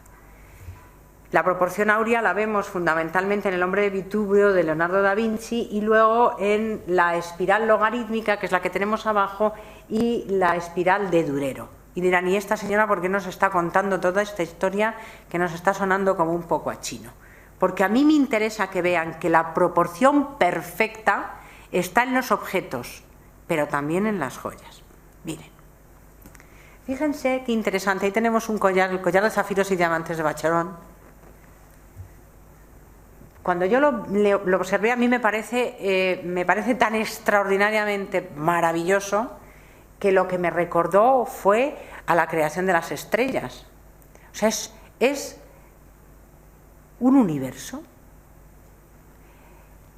La proporción áurea la vemos fundamentalmente en el hombre de Vitruvio de Leonardo da Vinci, y luego en la espiral logarítmica, que es la que tenemos abajo, y la espiral de Durero. Y dirán, ¿y esta señora por qué nos está contando toda esta historia que nos está sonando como un poco a chino? Porque a mí me interesa que vean que la proporción perfecta está en los objetos, pero también en las joyas. Miren, fíjense qué interesante. Ahí tenemos un collar, el collar de zafiros y diamantes de Vacheron. Cuando yo lo observé, a mí me parece tan extraordinariamente maravilloso que lo que me recordó fue a la creación de las estrellas. O sea, es un universo.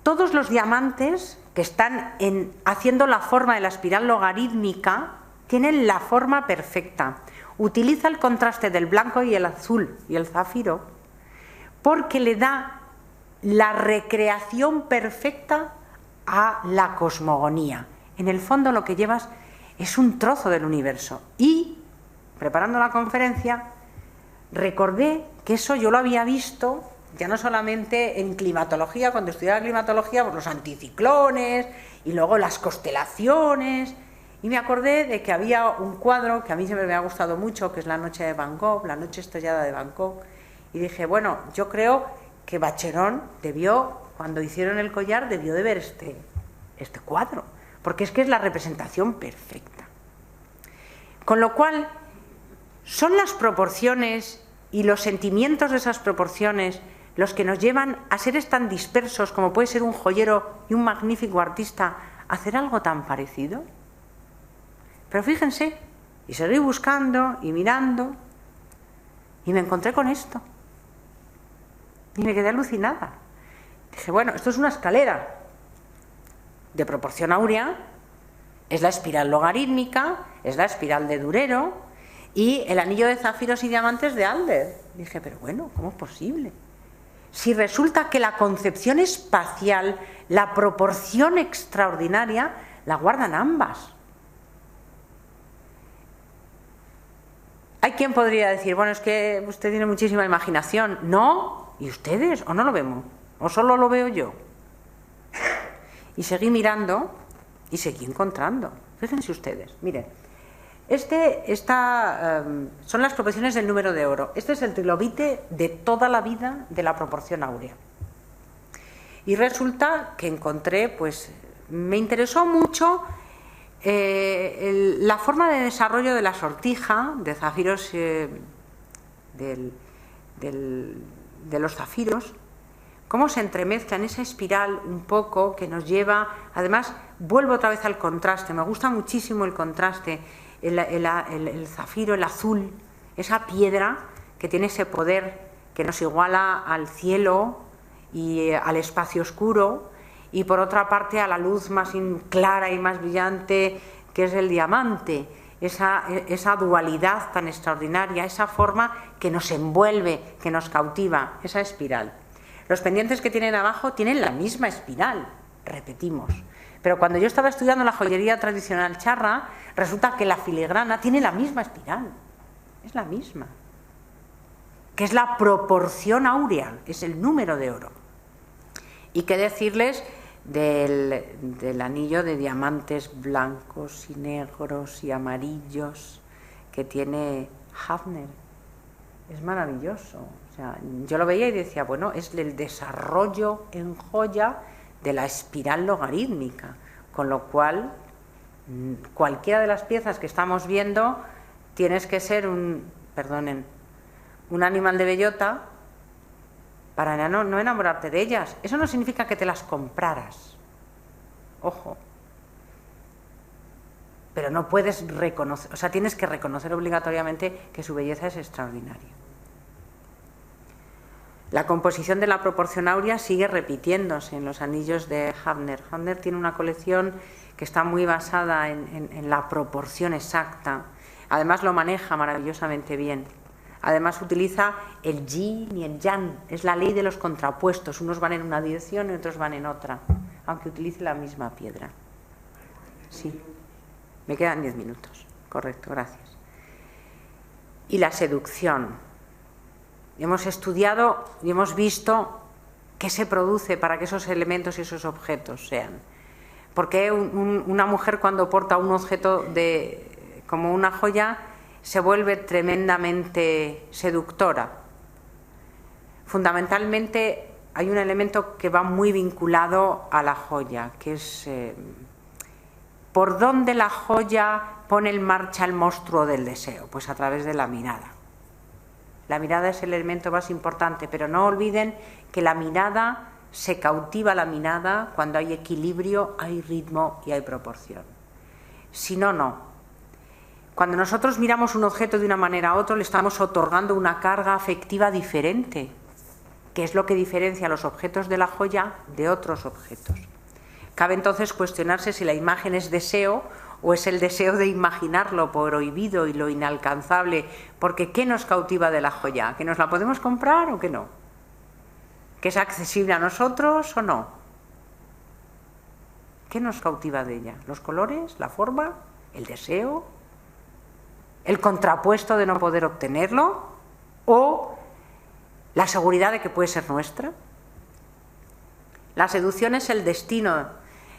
Todos los diamantes que están haciendo la forma de la espiral logarítmica tienen la forma perfecta. Utiliza el contraste del blanco y el azul y el zafiro porque le da la recreación perfecta a la cosmogonía. En el fondo lo que llevas es un trozo del universo. Y, preparando la conferencia, recordé que eso yo lo había visto ya no solamente en climatología, cuando estudiaba climatología, pues los anticiclones y luego las constelaciones, y me acordé de que había un cuadro que a mí siempre me ha gustado mucho, que es La noche de Van Gogh, La noche estrellada de Van Gogh, y dije, bueno, yo creo que Vacheron debió, cuando hicieron el collar, debió de ver este cuadro, porque es que es la representación perfecta. Con lo cual, son las proporciones y los sentimientos de esas proporciones los que nos llevan a seres tan dispersos como puede ser un joyero y un magnífico artista a hacer algo tan parecido. Pero fíjense, y seguí buscando y mirando y me encontré con esto y me quedé alucinada. Dije, bueno, esto es una escalera de proporción áurea, es la espiral logarítmica, es la espiral de Durero y el anillo de zafiros y diamantes de Adler. Dije, pero bueno, ¿cómo es posible? Si resulta que la concepción espacial, la proporción extraordinaria, la guardan ambas. Hay quien podría decir, bueno, es que usted tiene muchísima imaginación. ¿No? ¿Y ustedes? ¿O no lo vemos? ¿O solo lo veo yo? Y seguí mirando y seguí encontrando. Fíjense ustedes, miren. Son las proporciones del número de oro. Este es el trilobite de toda la vida de la proporción áurea. Y resulta que encontré, pues, me interesó mucho la forma de desarrollo de la sortija de zafiros, de los zafiros, cómo se entremezcla en esa espiral un poco que nos lleva, además, vuelvo otra vez al contraste, me gusta muchísimo el contraste. El zafiro, el azul, esa piedra que tiene ese poder que nos iguala al cielo y al espacio oscuro, y por otra parte a la luz más clara y más brillante que es el diamante, esa dualidad tan extraordinaria, esa forma que nos envuelve, que nos cautiva, esa espiral. Los pendientes que tienen abajo tienen la misma espiral, repetimos. Pero cuando yo estaba estudiando la joyería tradicional charra, resulta que la filigrana tiene la misma espiral. Es la misma. Que es la proporción áurea, es el número de oro. Y qué decirles del anillo de diamantes blancos y negros y amarillos que tiene Hafner. Es maravilloso. O sea, yo lo veía y decía, bueno, es el desarrollo en joya de la espiral logarítmica, con lo cual cualquiera de las piezas que estamos viendo tienes que ser un animal de bellota para no enamorarte de ellas. Eso no significa que te las compraras, ojo, pero no puedes reconocer, o sea, tienes que reconocer obligatoriamente que su belleza es extraordinaria. La composición de la proporción áurea sigue repitiéndose en los anillos de Hafner. Hafner tiene una colección que está muy basada en la proporción exacta. Además lo maneja maravillosamente bien. Además utiliza el yin y el yang, es la ley de los contrapuestos, unos van en una dirección y otros van en otra, aunque utilice la misma piedra. Sí, me quedan 10 minutos, correcto, gracias. Y la seducción. Hemos estudiado y hemos visto qué se produce para que esos elementos y esos objetos sean. Porque una mujer cuando porta un objeto como una joya se vuelve tremendamente seductora. Fundamentalmente hay un elemento que va muy vinculado a la joya, que es ¿por dónde la joya pone en marcha el monstruo del deseo? Pues a través de la mirada. La mirada es el elemento más importante, pero no olviden que la mirada, se cautiva la mirada cuando hay equilibrio, hay ritmo y hay proporción. Si no, no. Cuando nosotros miramos un objeto de una manera a otro, le estamos otorgando una carga afectiva diferente, que es lo que diferencia los objetos de la joya de otros objetos. Cabe entonces cuestionarse si la imagen es deseo o es el deseo de imaginar lo prohibido y lo inalcanzable, porque ¿qué nos cautiva de la joya? ¿Que nos la podemos comprar o que no? ¿Que es accesible a nosotros o no? ¿Qué nos cautiva de ella? ¿Los colores? ¿La forma? ¿El deseo? ¿El contrapuesto de no poder obtenerlo? ¿O la seguridad de que puede ser nuestra? La seducción es el destino,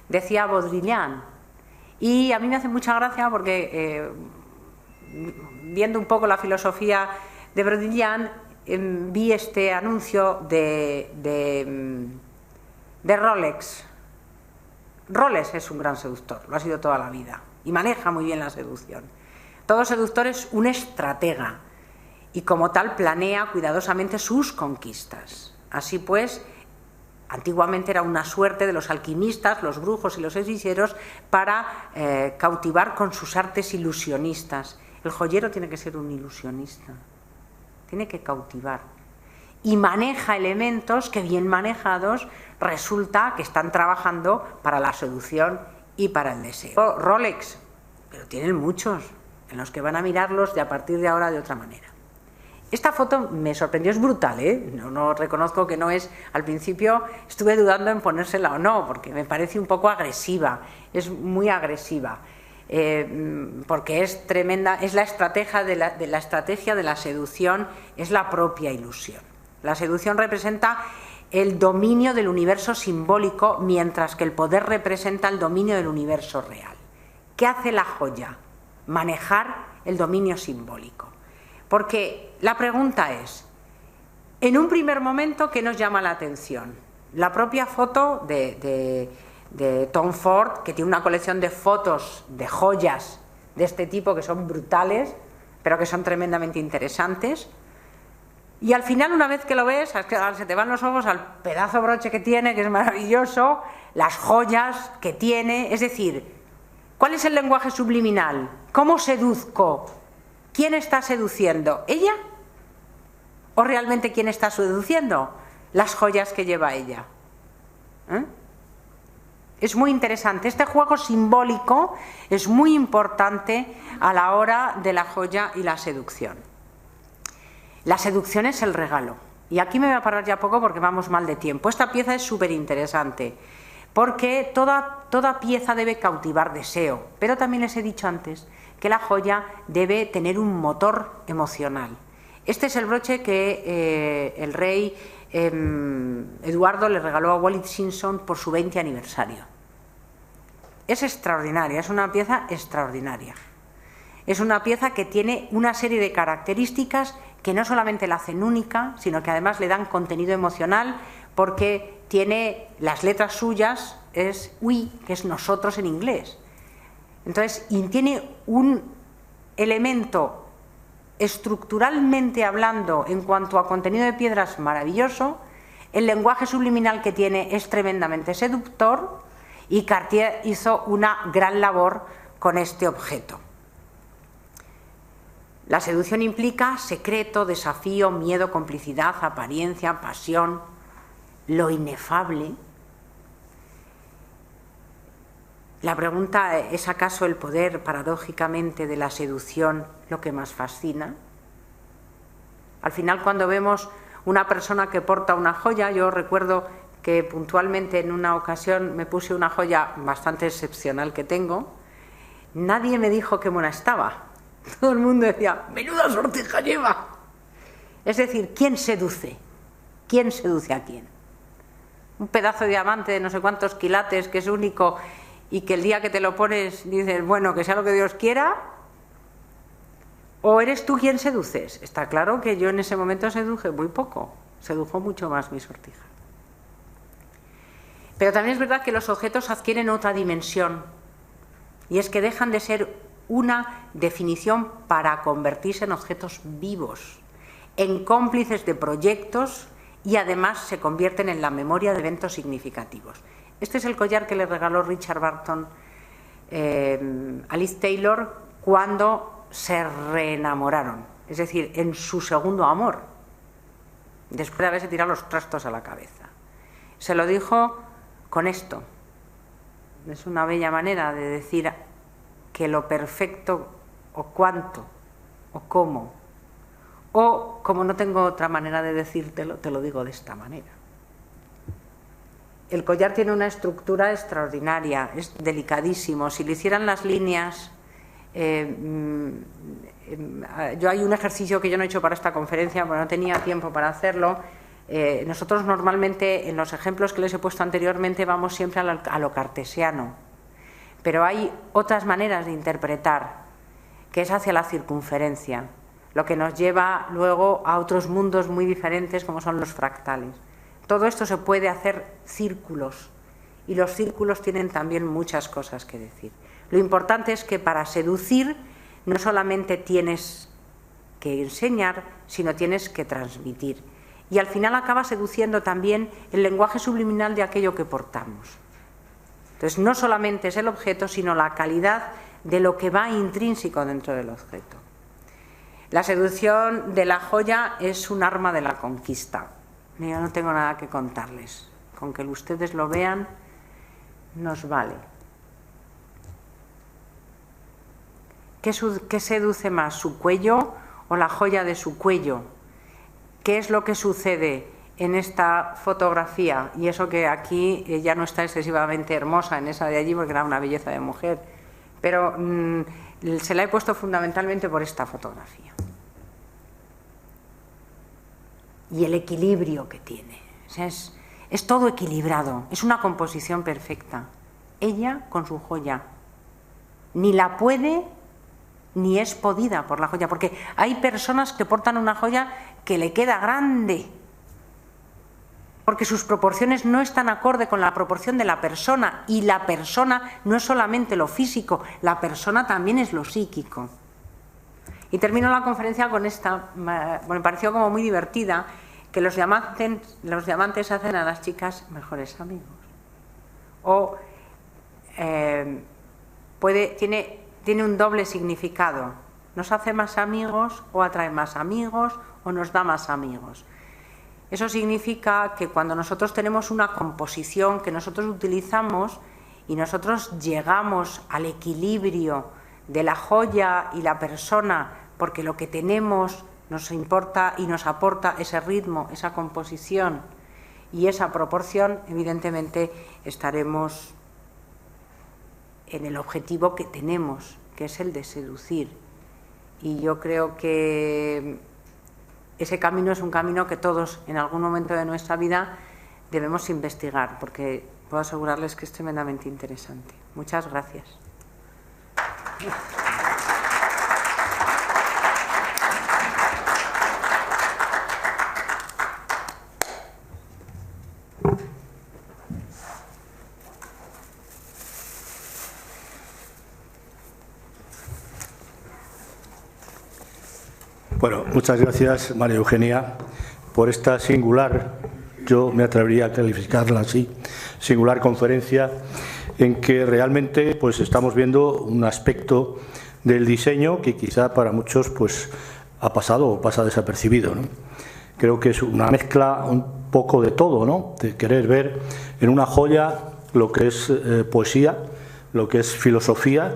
decía Baudrillard. Y a mí me hace mucha gracia porque, viendo un poco la filosofía de Baudrillard, vi este anuncio de Rolex. Rolex es un gran seductor, lo ha sido toda la vida y maneja muy bien la seducción. Todo seductor es un estratega y como tal planea cuidadosamente sus conquistas. Así pues, antiguamente era una suerte de los alquimistas, los brujos y los hechiceros para cautivar con sus artes ilusionistas. El joyero tiene que ser un ilusionista, tiene que cautivar y maneja elementos que bien manejados resulta que están trabajando para la seducción y para el deseo. Rolex, pero tienen muchos en los que van a mirarlos de a partir de ahora de otra manera. Esta foto me sorprendió, es brutal, no reconozco que no es, al principio estuve dudando en ponérsela o no, porque me parece un poco agresiva, es muy agresiva, porque es tremenda, es la estrategia de la estrategia de la seducción, es la propia ilusión. La seducción representa el dominio del universo simbólico, mientras que el poder representa el dominio del universo real. ¿Qué hace la joya? Manejar el dominio simbólico. Porque la pregunta es, en un primer momento, ¿qué nos llama la atención? La propia foto de Tom Ford, que tiene una colección de fotos de joyas de este tipo que son brutales, pero que son tremendamente interesantes. Y al final, una vez que lo ves, se te van los ojos al pedazo broche que tiene, que es maravilloso, las joyas que tiene, es decir, ¿cuál es el lenguaje subliminal? ¿Cómo seduzco? ¿Quién está seduciendo? ¿Ella? ¿O realmente quién está seduciendo? Las joyas que lleva ella. Es muy interesante. Este juego simbólico es muy importante a la hora de la joya y la seducción. La seducción es el regalo. Y aquí me voy a parar ya poco porque vamos mal de tiempo. Esta pieza es súper interesante porque toda pieza debe cautivar deseo. Pero también les he dicho antes que la joya debe tener un motor emocional. Este es el broche que el rey Eduardo le regaló a Wallis Simpson por su 20 aniversario. Es extraordinaria, es una pieza extraordinaria. Es una pieza que tiene una serie de características que no solamente la hacen única, sino que además le dan contenido emocional, porque tiene las letras suyas, es we, que es nosotros en inglés. Entonces, y tiene un elemento estructuralmente hablando en cuanto a contenido de piedras maravilloso, el lenguaje subliminal que tiene es tremendamente seductor y Cartier hizo una gran labor con este objeto. La seducción implica secreto, desafío, miedo, complicidad, apariencia, pasión, lo inefable. La pregunta es: ¿acaso el poder, paradójicamente, de la seducción lo que más fascina? Al final, cuando vemos una persona que porta una joya, yo recuerdo que puntualmente en una ocasión me puse una joya bastante excepcional que tengo, nadie me dijo qué mona estaba. Todo el mundo decía, menuda sortija lleva. Es decir, ¿quién seduce? ¿Quién seduce a quién? Un pedazo de diamante de no sé cuántos quilates que es único y que el día que te lo pones dices, bueno, que sea lo que Dios quiera, ¿o eres tú quien seduces? Está claro que yo en ese momento seduje muy poco, sedujo mucho más mi sortija. Pero también es verdad que los objetos adquieren otra dimensión, y es que dejan de ser una definición para convertirse en objetos vivos, en cómplices de proyectos, y además se convierten en la memoria de eventos significativos. Este es el collar que le regaló Richard Burton a Liz Taylor cuando se reenamoraron, es decir, en su segundo amor, después de haberse tirado los trastos a la cabeza. Se lo dijo con esto. Es una bella manera de decir que lo perfecto, o cuánto, o cómo, o como no tengo otra manera de decírtelo, te lo digo de esta manera. El collar tiene una estructura extraordinaria, es delicadísimo. Si le hicieran las líneas, yo hay un ejercicio que yo no he hecho para esta conferencia, porque no tenía tiempo para hacerlo. Nosotros normalmente en los ejemplos que les he puesto anteriormente vamos siempre a lo cartesiano, pero hay otras maneras de interpretar, que es hacia la circunferencia, lo que nos lleva luego a otros mundos muy diferentes como son los fractales. Todo esto se puede hacer círculos, y los círculos tienen también muchas cosas que decir. Lo importante es que para seducir no solamente tienes que enseñar, sino tienes que transmitir. Y al final acaba seduciendo también el lenguaje subliminal de aquello que portamos. Entonces, no solamente es el objeto, sino la calidad de lo que va intrínseco dentro del objeto. La seducción de la joya es un arma de la conquista. Yo no tengo nada que contarles. Con que ustedes lo vean, nos vale. ¿Qué seduce más, su cuello o la joya de su cuello? ¿Qué es lo que sucede en esta fotografía? Y eso que aquí ya no está excesivamente hermosa, en esa de allí, porque era una belleza de mujer. Pero se la he puesto fundamentalmente por esta fotografía. Y el equilibrio que tiene. O sea, es todo equilibrado, es una composición perfecta. Ella con su joya. Ni la puede ni es podida por la joya, porque hay personas que portan una joya que le queda grande, porque sus proporciones no están acorde con la proporción de la persona, y la persona no es solamente lo físico, la persona también es lo psíquico. Y termino la conferencia con esta, me pareció como muy divertida, que los diamantes hacen a las chicas mejores amigos. O tiene un doble significado. Nos hace más amigos, o atrae más amigos, o nos da más amigos. Eso significa que cuando nosotros tenemos una composición que nosotros utilizamos y nosotros llegamos al equilibrio de la joya y la persona, porque lo que tenemos nos importa y nos aporta ese ritmo, esa composición y esa proporción, evidentemente estaremos en el objetivo que tenemos, que es el de seducir. Y yo creo que ese camino es un camino que todos en algún momento de nuestra vida debemos investigar, porque puedo asegurarles que es tremendamente interesante. Muchas gracias. Bueno, muchas gracias, María Eugenia, por esta singular, yo me atrevería a calificarla así, singular conferencia, en que realmente pues estamos viendo un aspecto del diseño que quizá para muchos pues ha pasado o pasa desapercibido, ¿no? Creo que es una mezcla un poco de todo, ¿no? De querer ver en una joya lo que es poesía, lo que es filosofía,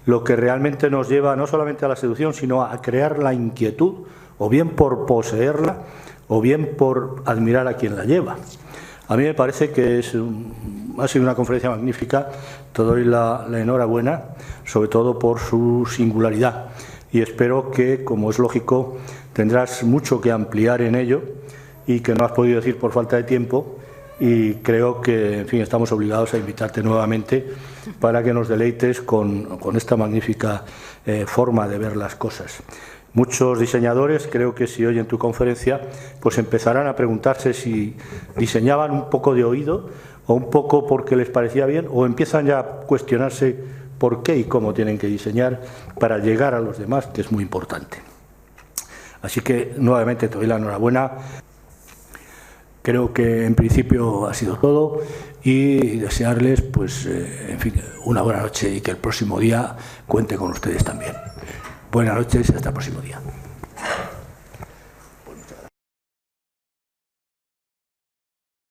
lo que realmente nos lleva no solamente a la seducción, sino a crear la inquietud o bien por poseerla, o bien por admirar a quien la lleva. A mí me parece que ha sido una conferencia magnífica. Te doy la enhorabuena, sobre todo por su singularidad, y espero que, como es lógico, tendrás mucho que ampliar en ello y que no has podido decir por falta de tiempo, y creo que, en fin, estamos obligados a invitarte nuevamente para que nos deleites con esta magnífica forma de ver las cosas. Muchos diseñadores, creo que si oyen tu conferencia, pues empezarán a preguntarse si diseñaban un poco de oído o un poco porque les parecía bien, o empiezan ya a cuestionarse por qué y cómo tienen que diseñar para llegar a los demás, que es muy importante. Así que nuevamente te doy la enhorabuena. Creo que en principio ha sido todo, y desearles, pues, en fin, una buena noche y que el próximo día cuente con ustedes también. Buenas noches y hasta el próximo día.